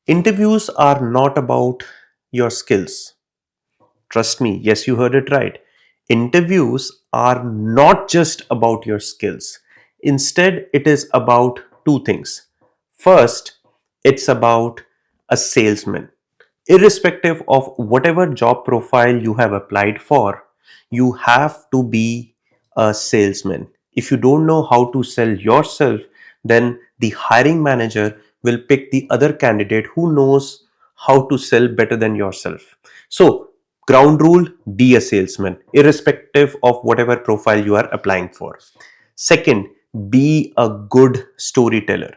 Interviews are not about your skills. Trust me, yes, you heard it right. Interviews are not just about your skills. Instead, it is about two things. First, it's about a salesman. Irrespective of whatever job profile you have applied for, you have to be a salesman. If you don't know how to sell yourself, then the hiring manager will pick the other candidate who knows how to sell better than yourself. So, ground rule, be a salesman, irrespective of whatever profile you are applying for. Second, be a good storyteller.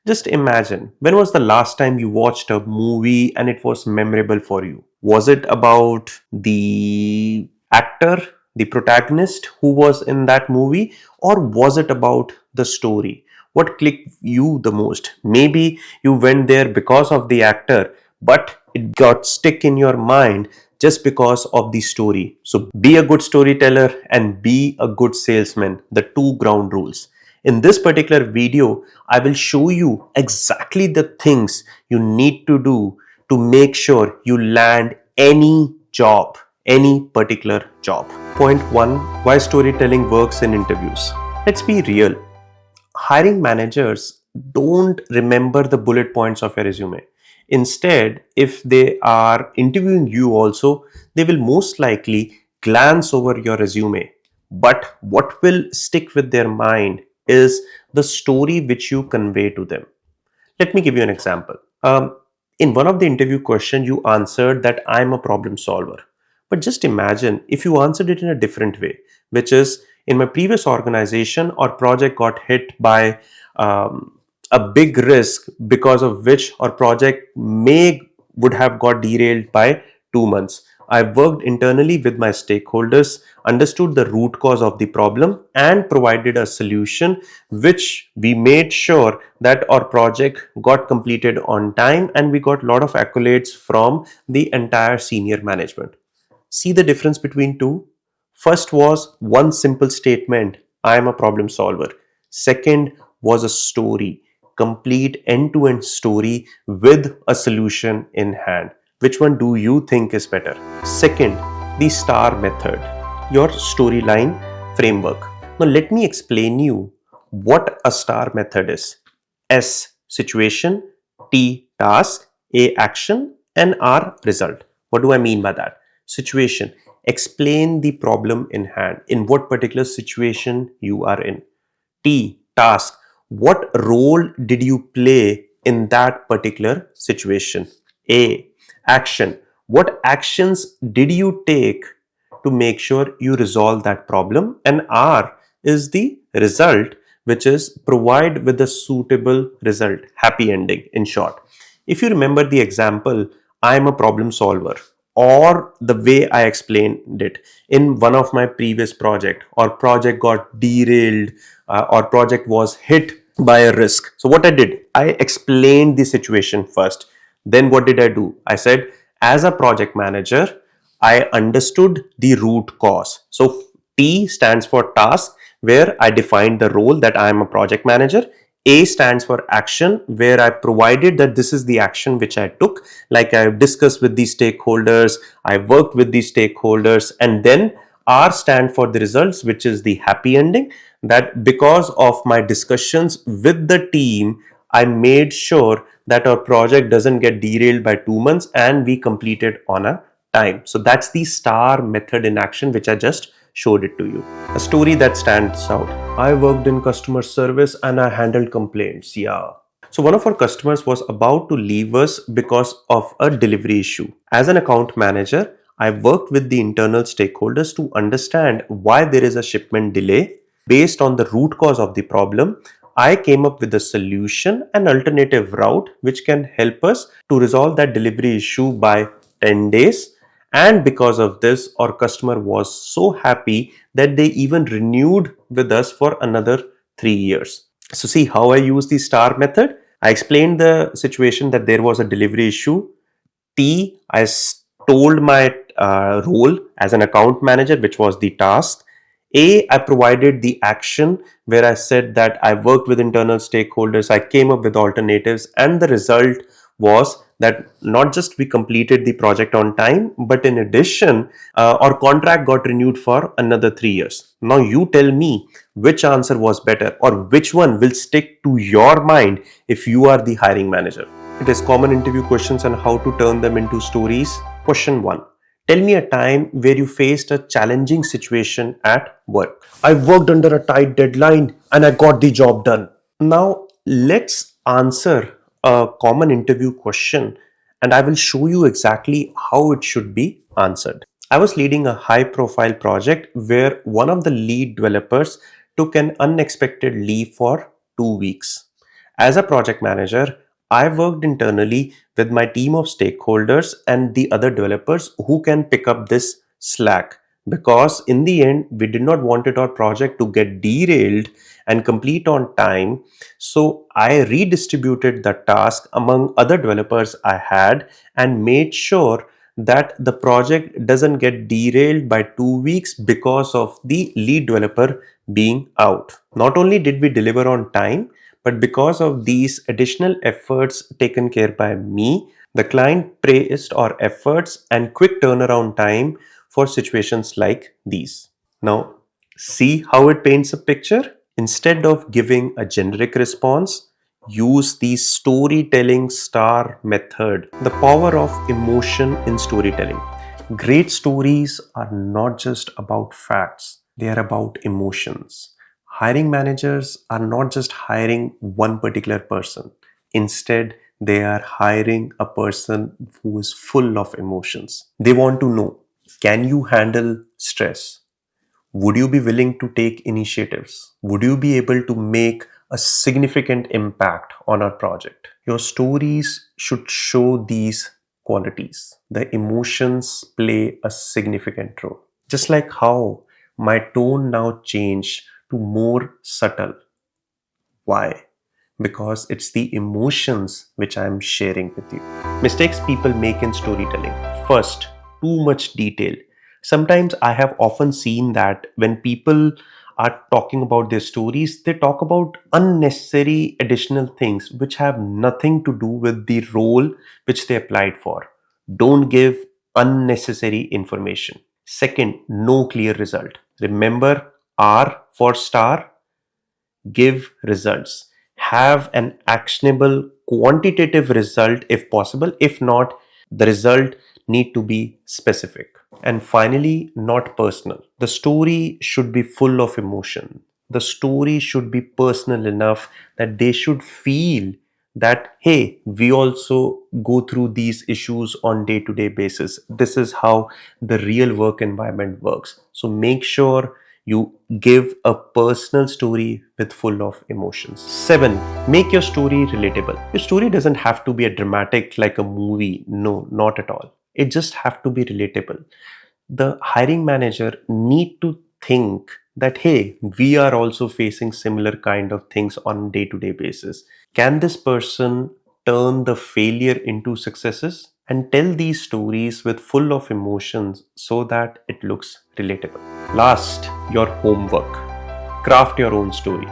Just imagine, when was the last time you watched a movie and it was memorable for you? Was it about the actor, the protagonist who was in that movie, or was it about the story? What clicked you the most? Maybe you went there because of the actor, but it got stuck in your mind just because of the story. So be a good storyteller and be a good salesman, the two ground rules. In this particular video, I will show you exactly the things you need to do to make sure you land any job, any particular job. Point one, why storytelling works in interviews. Let's be real. Hiring managers don't remember the bullet points of your resume. Instead, if they are interviewing you also, they will most likely glance over your resume. But what will stick with their mind is the story which you convey to them. Let me give you an example. In one of the interview questions, you answered that I'm a problem solver. But just imagine if you answered it in a different way, which is in my previous organization, our project got hit by a big risk because of which our project may would have got derailed by 2 months. I worked internally with my stakeholders, understood the root cause of the problem, and provided a solution which we made sure that our project got completed on time, and we got a lot of accolades from the entire senior management. See the difference between two? First was one simple statement, I am a problem solver. Second was a story, complete end-to-end story with a solution in hand. Which one do you think is better? Second, the STAR method, your storyline framework. Now let me explain you what a STAR method is. S, situation, T, task, A, action, and R, result. What do I mean by that? Situation, explain the problem in hand, in what particular situation you are in. T, task, what role did you play in that particular situation. A, action, what actions did you take to make sure you resolve that problem. And R is the result, which is provide with a suitable result, happy ending in short. If you remember the example, I am a problem solver, or the way I explained it in one of my previous project, or project got derailed, or project was hit by a risk. So what I did, I explained the situation first. Then what did I do? I said, as a project manager, I understood the root cause. So T stands for task, where I defined the role that I am a project manager. A stands for action, where I provided that this is the action which I took, like I discussed with the stakeholders, I worked with the stakeholders. And then R stand for the results, which is the happy ending, that because of my discussions with the team, I made sure that our project doesn't get derailed by 2 months and we complete it on a time. So that's the STAR method in action, which I just showed it to you. A story that stands out. I worked in customer service and I handled complaints. Yeah. So one of our customers was about to leave us because of a delivery issue. As an account manager, I worked with the internal stakeholders to understand why there is a shipment delay. Based on the root cause of the problem, I came up with a solution, an alternative route which can help us to resolve that delivery issue by 10 days. And because of this, our customer was so happy that they even renewed with us for another 3 years. So see how I use the STAR method. I explained the situation that there was a delivery issue. T, I told my role as an account manager, which was the task. A, I provided the action, where I said that I worked with internal stakeholders, I came up with alternatives, and the result was that not just we completed the project on time, but in addition, our contract got renewed for another 3 years. Now you tell me which answer was better, or which one will stick to your mind if you are the hiring manager. It is common interview questions and how to turn them into stories. Question 1. Tell me a time where you faced a challenging situation at work. I worked under a tight deadline and I got the job done. Now, let's answer a common interview question and I will show you exactly how it should be answered. I was leading a high profile project where one of the lead developers took an unexpected leave for 2 weeks. As a project manager, I worked internally with my team of stakeholders and the other developers who can pick up this slack, because in the end we did not wanted our project to get derailed and complete on time. So I redistributed the task among other developers I had and made sure that the project doesn't get derailed by 2 weeks because of the lead developer being out. Not only did we deliver on time, but because of these additional efforts taken care by me, the client praised our efforts and quick turnaround time for situations like these. Now, see how it paints a picture? Instead of giving a generic response, use the storytelling star method. The power of emotion in storytelling. Great stories are not just about facts, they are about emotions. Hiring managers are not just hiring one particular person. Instead, they are hiring a person who is full of emotions. They want to know, can you handle stress? Would you be willing to take initiatives? Would you be able to make a significant impact on our project? Your stories should show these qualities. The emotions play a significant role. Just like how my tone now changed to more subtle. Why? Because it's the emotions which I'm sharing with you. Mistakes people make in storytelling. First, too much detail. Sometimes I have often seen that when people are talking about their stories, they talk about unnecessary additional things which have nothing to do with the role which they applied for. Don't give unnecessary information. Second, no clear result. Remember R for star, give results. Have an actionable quantitative result if possible. If not, the result need to be specific. And finally, not personal. The story should be full of emotion. The story should be personal enough that they should feel that, hey, we also go through these issues on day-to-day basis. This is how the real work environment works. So make sure you give a personal story with full of emotions. 7. Make your story relatable. Your story doesn't have to be a dramatic like a movie. No, not at all. It just have to be relatable. The hiring manager need to think that, hey, we are also facing similar kind of things on day-to-day basis. Can this person turn the failure into successes? And tell these stories with full of emotions so that it looks relatable. Last, your homework. Craft your own story.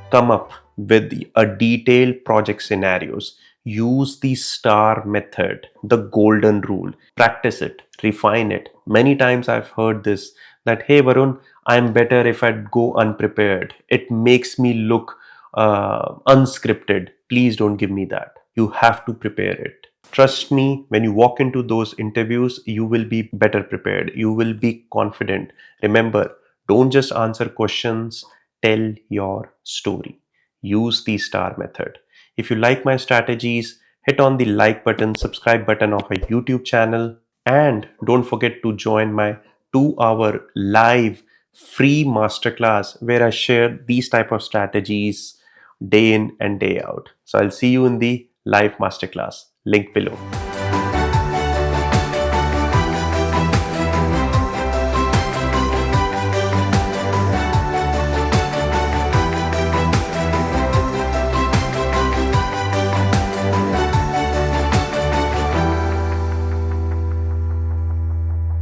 Come up with a detailed project scenarios. Use the star method, the golden rule. Practice it, refine it. Many times I've heard this that, hey Varun, I'm better if I go unprepared. It makes me look unscripted. Please don't give me that. You have to prepare it. Trust me, when you walk into those interviews, you will be better prepared. You will be confident. Remember, don't just answer questions, tell your story. Use the star method. If you like my strategies, hit on the like button, subscribe button of my YouTube channel, and don't forget to join my 2-hour live free masterclass where I share these type of strategies day in and day out. So I'll see you in the live masterclass. Link below.